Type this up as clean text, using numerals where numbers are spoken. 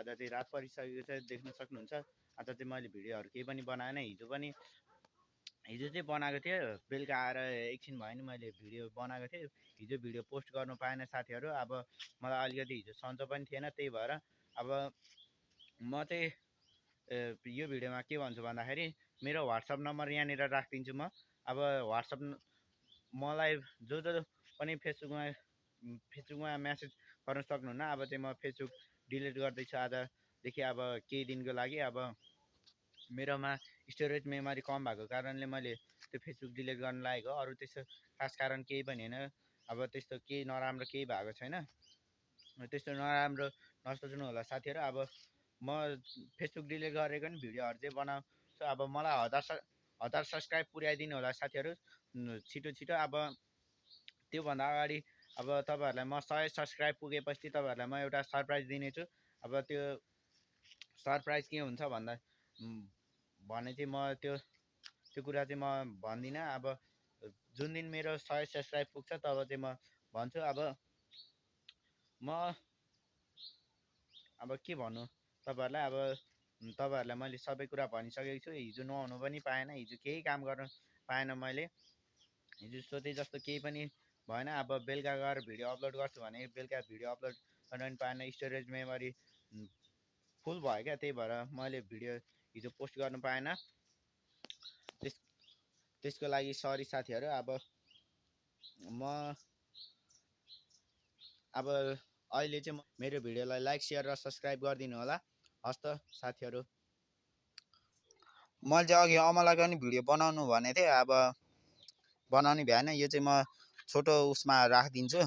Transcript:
आज चाहिँ रात परिसकेको छ, देख्न सक्नुहुन्छ। आज चाहिँ मैले भिडियोहरू केही पनि बनाएन। हिजो चाहिँ बनाएको थिएँ, बेलुका आएर एकछिन भयो नि मैले भिडियो बनाएको थिएँ। हिजो भिडियो पोस्ट गर्नु पाएन साथीहरू। अब मलाई अलिकति हिजो सन्चो पनि थिएन, त्यही भएर अब म चाहिँ यो भिडियोमा के भन्छु भन्दाखेरि मेरो WhatsApp नम्बर यहाँनिर राखिदिन्छु म। अब WhatsApp मलाई जो पनि फेसबुकमा म्यासेज गर्न सक्नुहुन्न। अब चाहिँ म फेसबुक डिलिट गर्दैछु आजदेखि, अब केही दिनको लागि। अब मेरोमा स्टोरेज मेमोरी कम भएको कारणले मैले त्यो फेसबुक डिलिट गर्न लागेको, अरू त्यस्तो खास कारण केही पनि होइन। अब त्यस्तो केही नराम्रो केही भएको छैन, त्यस्तो नराम्रो नसोच्नु होला साथीहरू। अब म फेसबुक डिलिट गरेको नि भिडियोहरू चाहिँ बनाउँछु। अब मलाई 1000 सब्सक्राइब पुर्याइदिनु होला साथीहरू छिटो। अब त्योभन्दा अगाडि अब तपाईँहरूलाई म 100 सब्सक्राइब पुगेपछि तपाईँहरूलाई म एउटा सरप्राइज दिनेछु। अब त्यो सरप्राइज के हुन्छ भने चाहिँ म त्यो कुरा चाहिँ म भन्दिनँ। अब जुन दिन मेरो 100 सब्सक्राइब पुग्छ तब चाहिँ म भन्छु। अब के भन्नु तपाईँहरूलाई, अब तपाईँहरूलाई मैले सबै कुरा भनिसकेको छु। हिजो नुहाउनु पनि पाएन, हिजो केही काम गर्न पाएन मैले। हिजो सोचे जस्तो केही पनि भएन। अब बेलुका गएर भिडियो अपलोड गर्छु भने बेलुका भिडियो अपलोड गर्न पनि पाएन, स्टोरेज मेमोरी फुल भयो क्या, त्यही भएर मैले भिडियो हिजो पोस्ट गर्नु पाएन। त्यसको लागि सरी साथीहरू। अब अहिले चाहिँ मेरो भिडियोलाई लाइक सेयर र सब्सक्राइब गरिदिनु होला। हस् त साथीहरू, मैले चाहिँ अघि अमलाको नि भिडियो बनाउनु भनेको थिएँ, अब बनाउनु भ्याएन। यो चाहिँ म छोटो उसमा राखिदिन्छु।